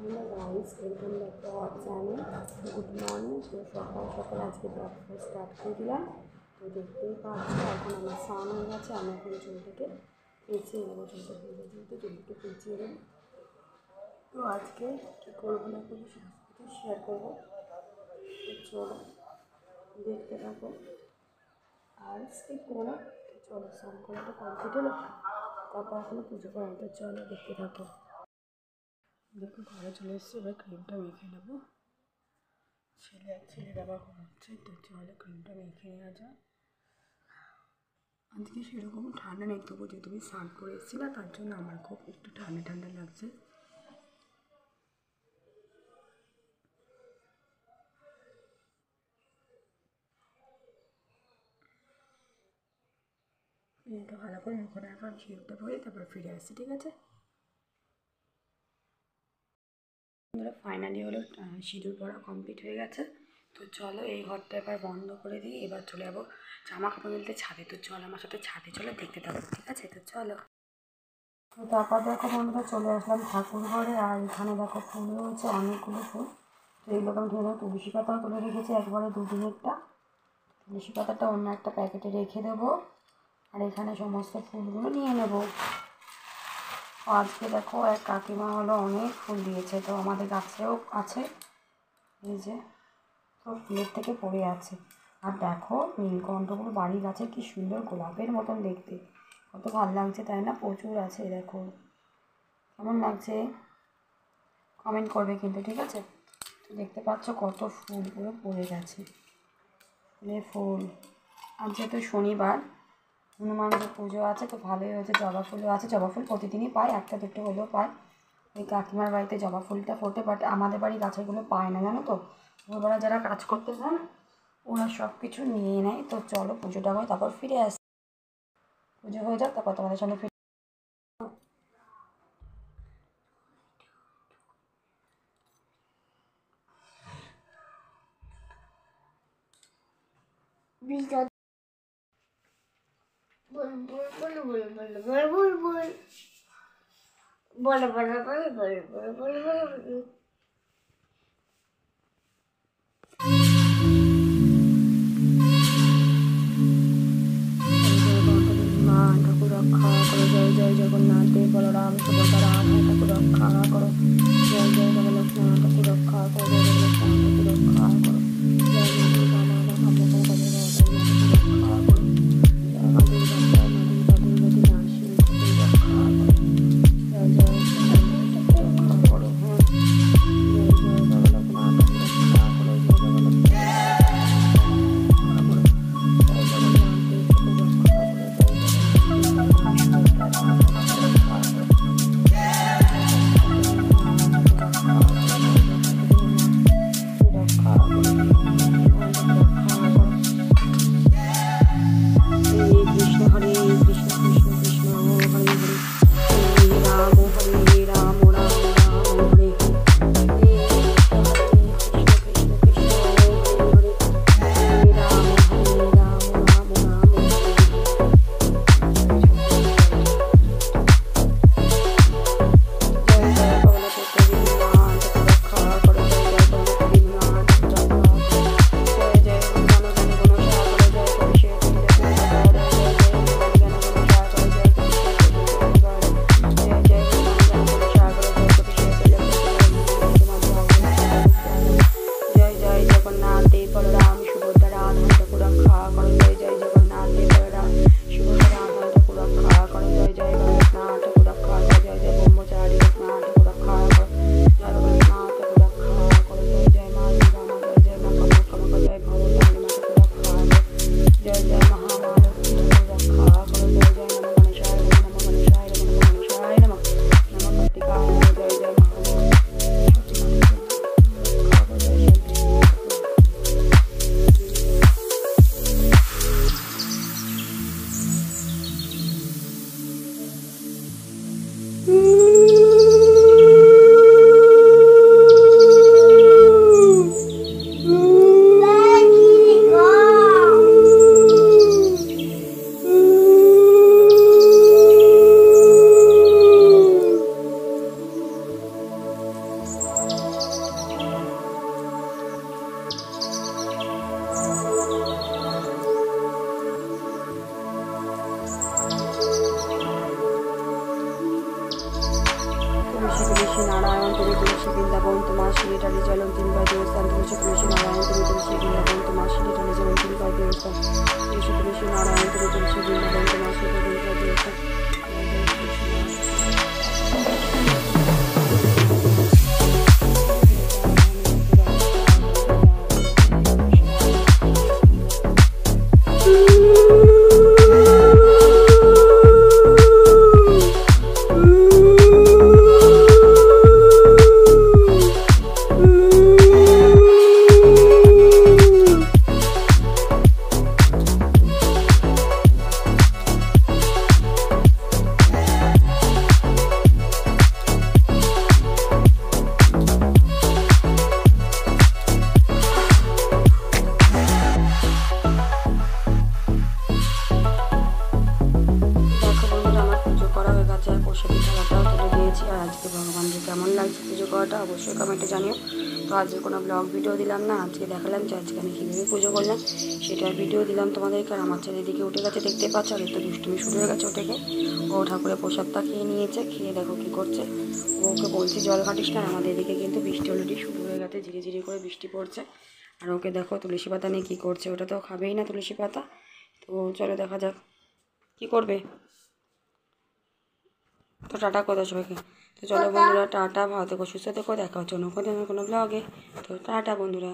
Hello guys, welcome back to our channel. Good morning. তো সকাল সকাল আজকে ব্রেকফাস্ট স্টার্ট করে দিলাম। তো দেখতেই পাচ্ছি এখন আমার স্নান হয়ে গেছে। আমি এখন চুলটাকে পেঁচিয়ে নেবো, চুলটা ভিজে যেহেতু চুলটাকে পেঁচিয়ে নেবো। তো আজকে কী করবো না করবো সাথে শেয়ার করবো, চলো দেখতে থাকো আর স্কিপ করো না। চলো স্নান করাটা কমপ্লিট হলো, তারপর এখনো পুজো করা, তো চলো দেখতে থাকো। দেখো ঘরে চলে এসেছি, এবার ক্রিমটা মেখে নেবো। ছেলের আবার ঘুমাচ্ছে, তো চলো ক্রিমটা মেখে নেওয়া যায়। আজকে সেরকম ঠান্ডা নেই, তবু যেহেতু আমি স্নান করে এসেছি না, তার জন্য আমার খুব একটু ঠান্ডা ঠান্ডা লাগছে। ক্রিমটা ভালো করে মুখে রাখার ঘিরটা পরে তারপর ফিরে আসছি, ঠিক আছে? ফাইনালি হলো সিঁদুর পরা কমপ্লিট হয়ে গেছে। তো চলো এই ঘরটা এবার বন্ধ করে দিই, এবার চলে যাবো জামা কাপড় মেলতে ছাদে। তো চলো আমার সাথে ছাদে চলো, দেখতে থাকো, ঠিক আছে? তো চলো। তো তারপর দেখো বন্ধুরা চলে আসলাম ঠাকুর ঘরে, আর এখানে দেখো ফুল রয়েছে অনেকগুলো ফুল। তো এইগুলো আমি ধরে তুলসী পাতাও তুলে রেখেছি একবারে দুদিনেরটা। তুলসী পাতাটা অন্য একটা প্যাকেটে রেখে দেবো, আর এখানে সমস্ত ফুলগুলো নিয়ে নেবো। আজকে দেখো এক কাকিমা হলো অনেক ফুল দিয়েছে, তো আমাদের গাছেও আছে, এই যে তো ফুলের থেকে পড়ে আছে। আর দেখো নীলকণ্ঠগুলো বাড়ির গাছে কি সুন্দর গোলাপের মতন দেখতে, কত ভালো লাগছে তাই না? প্রচুর আছে, দেখো কেমন লাগছে কমেন্ট করবে কিন্তু, ঠিক আছে? তো দেখতে পাচ্ছ কত ফুল পুরো পড়ে গেছে, ফুলে ফুল। আর যেহেতু শনিবার হনুমানজির পুজো আছে, তো ভালোই হয়েছে, জবা ফুলও আছে। জবা ফুল প্রতিদিনই পাই, একটা দুটো হলেও পাই। ওই কাকিমার বাড়িতে জবা ফুলটা ফোটে, বাট আমাদের বাড়ি গাছেরগুলো পায় না, জানো তো। ওরা যারা কাজ করতে চান ওরা সব কিছু নিয়ে নেয়। তো চলো পুজোটা হয় তারপর ফিরে আসি, পুজো হয়ে যাক তারপর তোমাদের সামনে ফিরে। ঠাকুর রক্ষা করো, জয় জয় জগন্নাথ দেব বলরাম সুভদ্রা রাধা, ঠাকুর রক্ষা করো, জয় জয় জগন্নাথ ঠাকুর রক্ষা করো, জয় জগন্নাথ ঠাকুর রক্ষা করো, জয় মা দুর্গা মা রক্ষা করো, জয় মা দুর্গা মা দুর্গতি নাশী ঠাকুর রক্ষা করো, জয় জয় ঠাকুর রক্ষা করো, জয় জয় জগন্নাথ মা ঠাকুর রক্ষা করো, জয় জগন্নাথ তুলসী নারায়ণ তুমি তুলসী বৃন্দাবন তোমার শিরিটালি জলম তিন বার দেবস্থান তুলসী তুলসী নারায়ণ তুমি তুলসী বৃন্দাবন তোমার শিরিটালি জলম তিন বার দেবস্থান তুলসী তুলসী নারায়ণ তুমি তুলসী বৃন্দাবন তোমার শিরিটালি জলম দেবস্থান। প্রসাদের থালাটাও তুলে দিয়েছি। আর আজকে ভগবানকে কেমন লাগছে পুজো করাটা অবশ্যই কমেন্টে জানিও। তো আজকে কোনো ব্লগ ভিডিও দিলাম না, আজকে দেখালাম যে আজকে আমি কীভাবে পুজো করলাম সেটার ভিডিও দিলাম তোমাদেরকে। আর আমার ছেলে দিকে উঠে গেছে, দেখতে পাচ্ছ, আর একটু দুষ্টুমি শুরু হয়ে গেছে ওটাকে। ও ঠাকুরের প্রসাদটা খেয়ে নিয়েছে, খেয়ে দেখো কী করছে। ওকে বলছি জল ঘাটিস না, আমাদের এদিকে কিন্তু বৃষ্টি অলরেডি শুরু হয়ে গেছে, ধীরে ধীরে করে বৃষ্টি পড়ছে। আর ওকে দেখো তুলসী পাতা নিয়ে কী করছে, ওটা তো খাবেই না তুলসী পাতা। তো চলো দেখা যাক কী করবে। তো টাটা করে দাও সবাইকে। তো চলো বন্ধুরা, টাটা, ভালো থেকো, সুস্থ থেকো, দেখা হচ্ছে অন্য কোনো ব্লগে। তো টাটা বন্ধুরা।